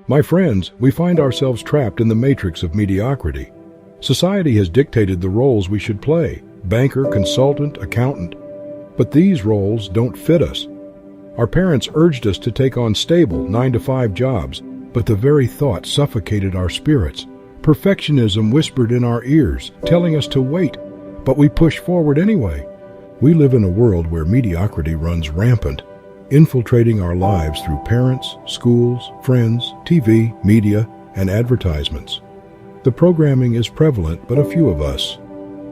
My friends, we find ourselves trapped in the matrix of mediocrity. Society has dictated the roles we should play: banker, consultant, accountant. But these roles don't fit us. Our parents urged us to take on stable 9-to-5 jobs, but the very thought suffocated our spirits. Perfectionism whispered in our ears, telling us to wait, but we push forward anyway. We live in a world where mediocrity runs rampant, infiltrating our lives through parents, schools, friends, TV, media, and advertisements. The programming is prevalent, but a few of us.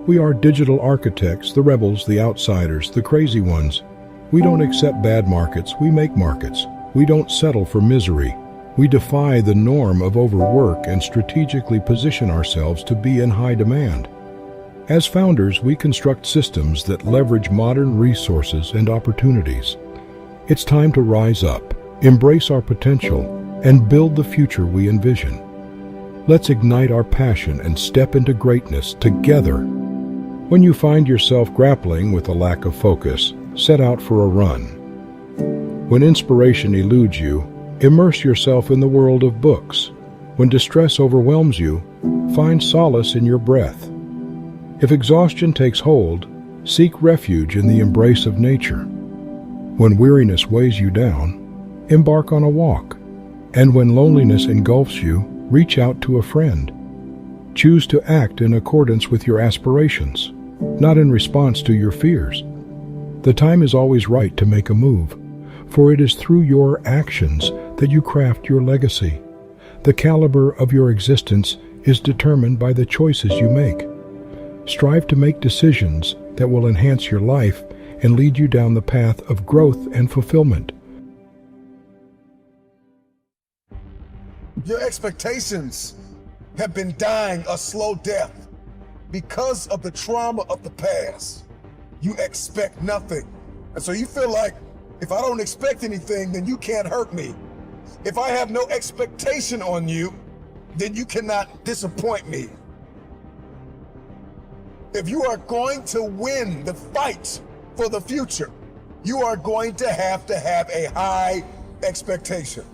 We are digital architects, the rebels, the outsiders, the crazy ones. We don't accept bad markets, we make markets. We don't settle for misery. We defy the norm of overwork and strategically position ourselves to be in high demand. As founders, we construct systems that leverage modern resources and opportunities. It's time to rise up, embrace our potential, and build the future we envision. Let's ignite our passion and step into greatness together. When you find yourself grappling with a lack of focus, set out for a run. When inspiration eludes you, immerse yourself in the world of books. When distress overwhelms you, find solace in your breath. If exhaustion takes hold, seek refuge in the embrace of nature. When weariness weighs you down, embark on a walk. And when loneliness engulfs you, reach out to a friend. Choose to act in accordance with your aspirations, not in response to your fears. The time is always right to make a move, for it is through your actions that you craft your legacy. The caliber of your existence is determined by the choices you make. Strive to make decisions that will enhance your life and lead you down the path of growth and fulfillment. Your expectations have been dying a slow death because of the trauma of the past. You expect nothing. And so you feel like, if I don't expect anything, then you can't hurt me. If I have no expectation on you, then you cannot disappoint me. If you are going to win the fight for the future, you are going to have a high expectation.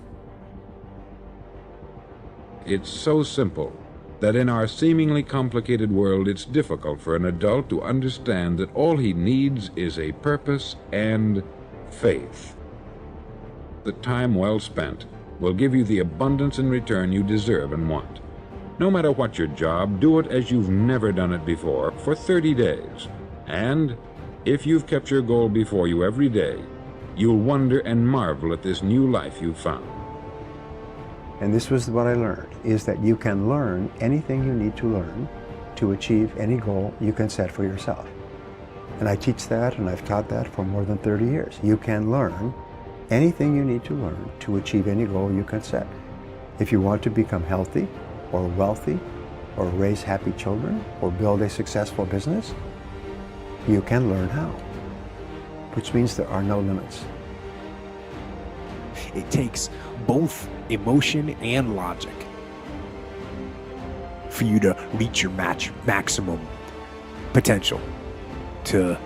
It's so simple that in our seemingly complicated world, it's difficult for an adult to understand that all he needs is a purpose and faith. The time well spent will give you the abundance in return you deserve and want. No matter what your job, do it as you've never done it before for 30 days. And if you've kept your goal before you every day, you'll wonder and marvel at this new life you've found. And this was what I learned, is that you can learn anything you need to learn to achieve any goal you can set for yourself. And I teach that, and I've taught that for more than 30 years. You can learn anything you need to learn to achieve any goal you can set. If you want to become healthy, or wealthy, or raise happy children, or build a successful business, you can learn how, which means there are no limits. It takes both emotion and logic for you to reach your maximum potential, to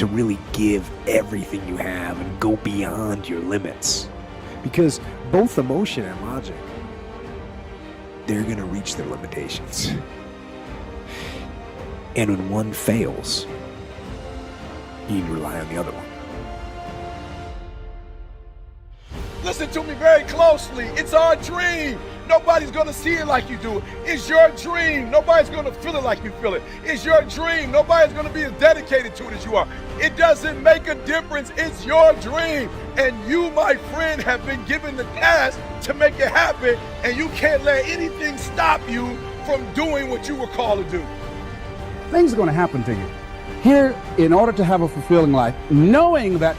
really give everything you have and go beyond your limits. Because both emotion and logic, they're going to reach their limitations. And when one fails, you need to rely on the other one. Listen to me very closely. It's our dream. Nobody's going to see it like you do. It's your dream. Nobody's going to feel it like you feel it. It's your dream. Nobody's going to be as dedicated to it as you are. It doesn't make a difference. It's your dream. And you, my friend, have been given the task to make it happen, and you can't let anything stop you from doing what you were called to do. Things are going to happen to you. Here, in order to have a fulfilling life, knowing that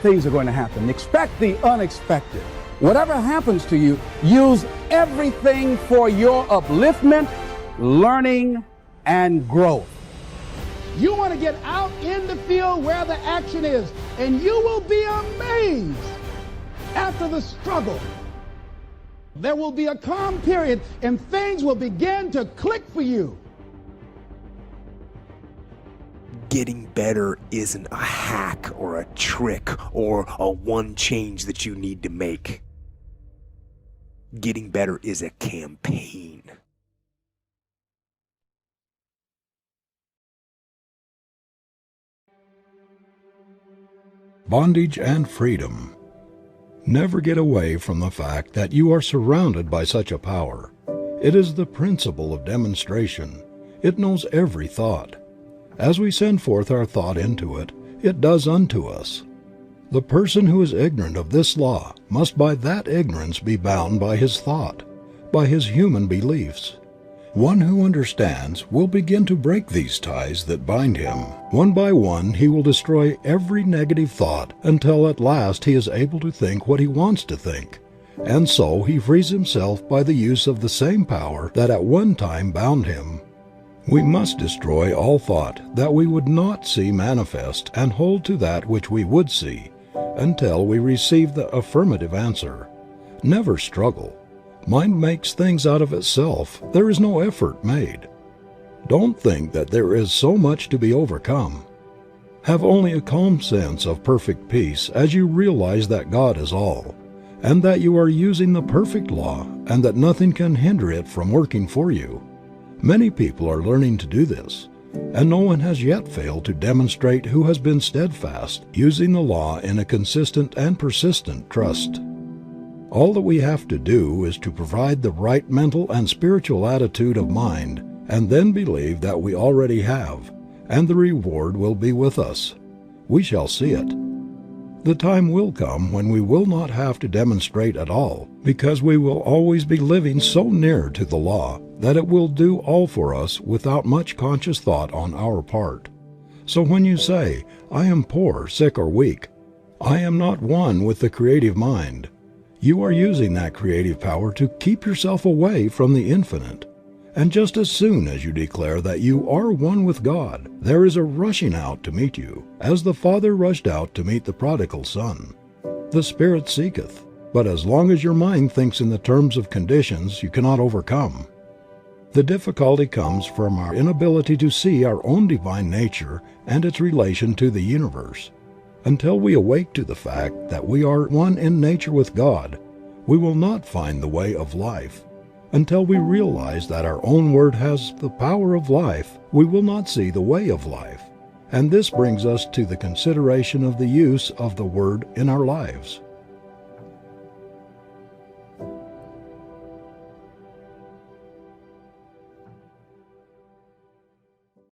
things are going to happen, expect the unexpected. Whatever happens to you, use everything for your upliftment, learning, and growth. You want to get out in the field where the action is, and you will be amazed after the struggle. There will be a calm period, and things will begin to click for you. Getting better isn't a hack or a trick or a one change that you need to make. Getting better is a campaign. Bondage and freedom. Never get away from the fact that you are surrounded by such a power. It is the principle of demonstration. It knows every thought. As we send forth our thought into it, it does unto us. The person who is ignorant of this law must by that ignorance be bound by his thought, by his human beliefs. One who understands will begin to break these ties that bind him. One by one he will destroy every negative thought until at last he is able to think what he wants to think. And so he frees himself by the use of the same power that at one time bound him. We must destroy all thought that we would not see manifest and hold to that which we would see until we receive the affirmative answer. Never struggle. Mind makes things out of itself. There is no effort made. Don't think that there is so much to be overcome. Have only a calm sense of perfect peace as you realize that God is all, and that you are using the perfect law, and that nothing can hinder it from working for you. Many people are learning to do this, and no one has yet failed to demonstrate who has been steadfast, using the law in a consistent and persistent trust. All that we have to do is to provide the right mental and spiritual attitude of mind, and then believe that we already have, and the reward will be with us. We shall see it. The time will come when we will not have to demonstrate at all, because we will always be living so near to the law that it will do all for us without much conscious thought on our part. So when you say, "I am poor, sick, or weak," I am not one with the creative mind. You are using that creative power to keep yourself away from the infinite. And just as soon as you declare that you are one with God, there is a rushing out to meet you, as the Father rushed out to meet the prodigal son. The Spirit seeketh, but as long as your mind thinks in the terms of conditions you cannot overcome. The difficulty comes from our inability to see our own divine nature and its relation to the universe. Until we awake to the fact that we are one in nature with God, we will not find the way of life. Until we realize that our own word has the power of life, we will not see the way of life. And this brings us to the consideration of the use of the word in our lives.